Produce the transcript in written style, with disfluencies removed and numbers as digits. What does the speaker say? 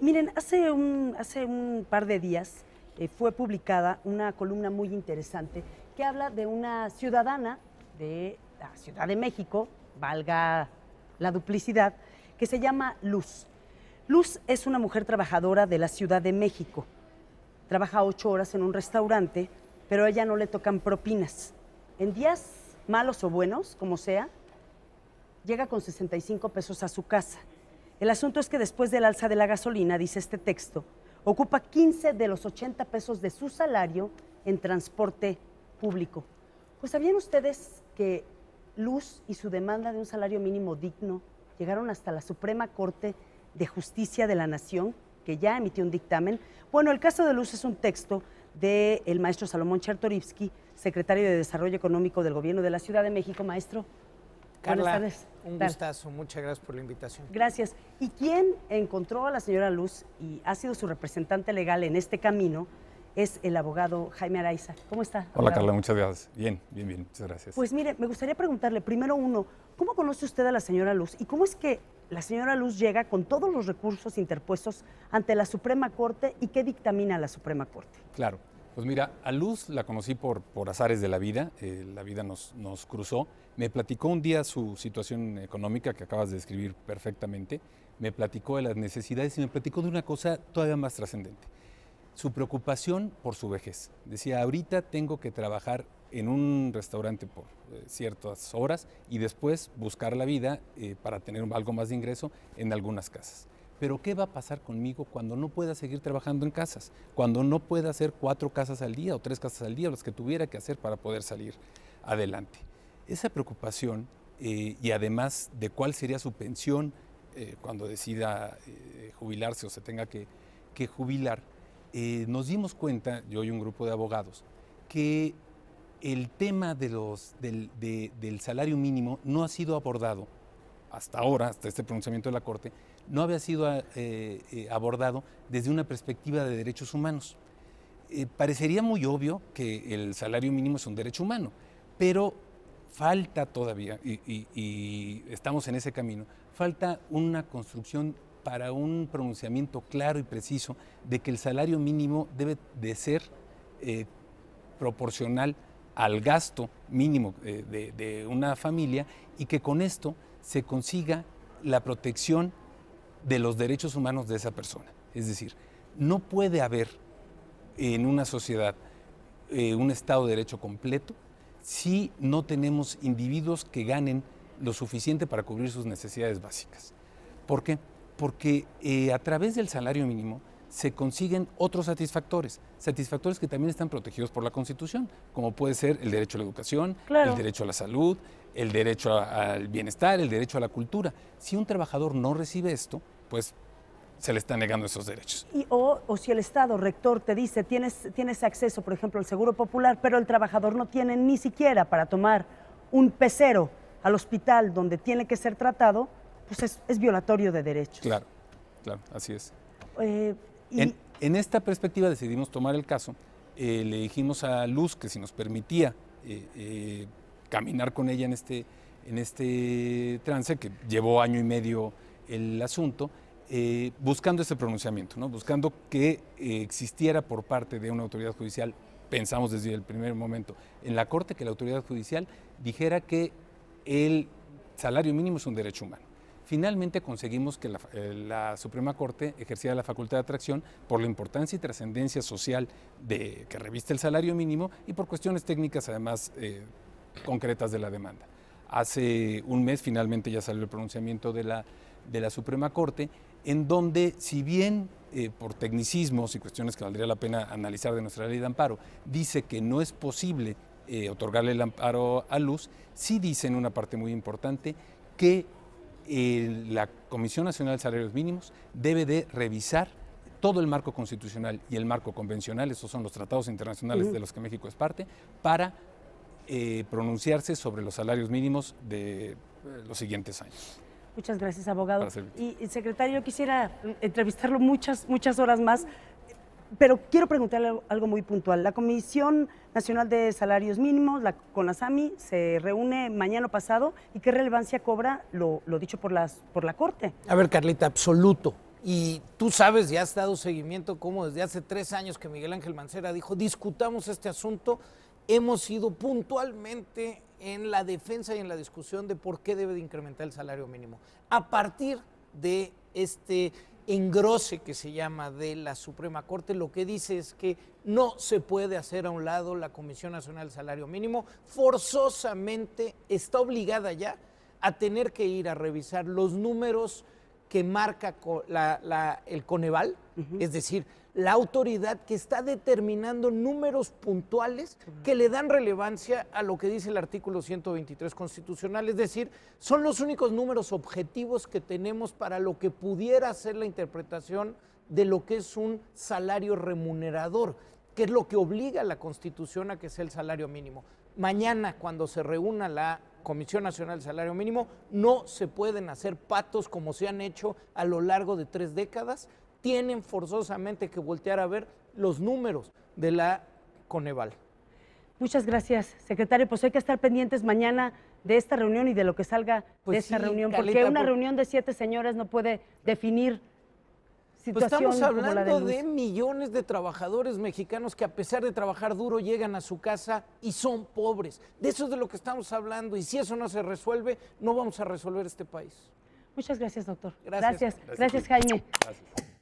Miren, hace un par de días fue publicada una columna muy interesante que habla de una ciudadana de la Ciudad de México, valga la duplicidad, que se llama Luz. Luz es una mujer trabajadora de la Ciudad de México. Trabaja 8 horas en un restaurante, pero a ella no le tocan propinas. En días malos o buenos, como sea, llega con 65 pesos a su casa. El asunto es que después del alza de la gasolina, dice este texto, ocupa 15 de los 80 pesos de su salario en transporte público. Pues ¿sabían ustedes que Luz y su demanda de un salario mínimo digno llegaron hasta la Suprema Corte de Justicia de la Nación, que ya emitió un dictamen? Bueno, el caso de Luz es un texto del maestro Salomón Chertorivsky, secretario de Desarrollo Económico del Gobierno de la Ciudad de México. Maestro, Carla, buenas tardes. un gustazo, muchas gracias por la invitación. Gracias. ¿Y quién encontró a la señora Luz y ha sido su representante legal en este camino? Es el abogado Jaime Araiza. ¿Cómo está? Hola, abogado? Carla, muchas gracias. Bien, muchas gracias. Pues mire, me gustaría preguntarle, primero uno, ¿cómo conoce usted a la señora Luz? ¿Y cómo es que la señora Luz llega con todos los recursos interpuestos ante la Suprema Corte y qué dictamina la Suprema Corte? Claro, pues mira, a Luz la conocí por azares de la vida nos cruzó. Me platicó un día su situación económica que acabas de describir perfectamente, me platicó de las necesidades y me platicó de una cosa todavía más trascendente. Su preocupación por su vejez. Decía, ahorita tengo que trabajar en un restaurante por ciertas horas y después buscar la vida para tener algo más de ingreso en algunas casas. Pero ¿qué va a pasar conmigo cuando no pueda seguir trabajando en casas? Cuando no pueda hacer 4 casas al día o 3 casas al día, las que tuviera que hacer para poder salir adelante. Esa preocupación y además de cuál sería su pensión cuando decida jubilarse o se tenga que jubilar, nos dimos cuenta, yo y un grupo de abogados, que el tema del salario mínimo no ha sido abordado hasta ahora, hasta este pronunciamiento de la Corte, no había sido abordado desde una perspectiva de derechos humanos. Parecería muy obvio que el salario mínimo es un derecho humano, pero falta todavía, y estamos en ese camino, falta una construcción para un pronunciamiento claro y preciso de que el salario mínimo debe de ser proporcional al gasto mínimo de una familia y que con esto se consiga la protección de los derechos humanos de esa persona. Es decir, no puede haber en una sociedad un Estado de Derecho completo si no tenemos individuos que ganen lo suficiente para cubrir sus necesidades básicas. ¿Por qué? Porque a través del salario mínimo se consiguen otros satisfactores que también están protegidos por la Constitución, como puede ser el derecho a la educación, claro, el derecho a la salud, el derecho al bienestar, el derecho a la cultura. Si un trabajador no recibe esto, pues se le están negando esos derechos. O si el Estado rector te dice, tienes acceso, por ejemplo, al Seguro Popular, pero el trabajador no tiene ni siquiera para tomar un pecero al hospital donde tiene que ser tratado, pues es violatorio de derechos. Claro, así es. En esta perspectiva decidimos tomar el caso. Le dijimos a Luz que si nos permitía caminar con ella en este trance, que llevó año y medio el asunto, buscando ese pronunciamiento, ¿no? Buscando que existiera por parte de una autoridad judicial, pensamos desde el primer momento en la Corte, que la autoridad judicial dijera que el salario mínimo es un derecho humano. Finalmente conseguimos que la Suprema Corte ejerciera la facultad de atracción por la importancia y trascendencia social que reviste el salario mínimo y por cuestiones técnicas además concretas de la demanda. Hace un mes finalmente ya salió el pronunciamiento de la Suprema Corte, en donde si bien por tecnicismos y cuestiones que valdría la pena analizar de nuestra ley de amparo, dice que no es posible otorgarle el amparo a Luz, sí dice en una parte muy importante que la Comisión Nacional de Salarios Mínimos debe de revisar todo el marco constitucional y el marco convencional, esos son los tratados internacionales de los que México es parte, para pronunciarse sobre los salarios mínimos de los siguientes años. Muchas gracias, abogado. Y secretario, yo quisiera entrevistarlo muchas horas más, pero quiero preguntarle algo muy puntual. La Comisión Nacional de Salarios Mínimos, la CONASAMI, se reúne mañana pasado, ¿y qué relevancia cobra lo dicho por la Corte? A ver, Carlita, absoluto. Y tú sabes, ya has dado seguimiento, como desde hace 3 años que Miguel Ángel Mancera dijo, discutamos este asunto, hemos ido puntualmente en la defensa y en la discusión de por qué debe de incrementar el salario mínimo. A partir de este engrose que se llama de la Suprema Corte, lo que dice es que no se puede hacer a un lado la Comisión Nacional del Salario Mínimo, forzosamente está obligada ya a tener que ir a revisar los números que marca el Coneval, es decir, la autoridad que está determinando números puntuales que le dan relevancia a lo que dice el artículo 123 constitucional, es decir, son los únicos números objetivos que tenemos para lo que pudiera ser la interpretación de lo que es un salario remunerador, que es lo que obliga a la Constitución a que sea el salario mínimo. Mañana, cuando se reúna la Comisión Nacional del Salario Mínimo, no se pueden hacer patos como se han hecho a lo largo de 3 décadas, tienen forzosamente que voltear a ver los números de la Coneval. Muchas gracias, secretario. Pues hay que estar pendientes mañana de esta reunión y de lo que salga de esta reunión, porque una reunión de 7 señores no puede definir situación pues estamos como la hablando de de millones de trabajadores mexicanos que a pesar de trabajar duro llegan a su casa y son pobres. De eso es de lo que estamos hablando, y si eso no se resuelve, no vamos a resolver este país. Muchas gracias, doctor. Gracias. Gracias, Jaime. Gracias.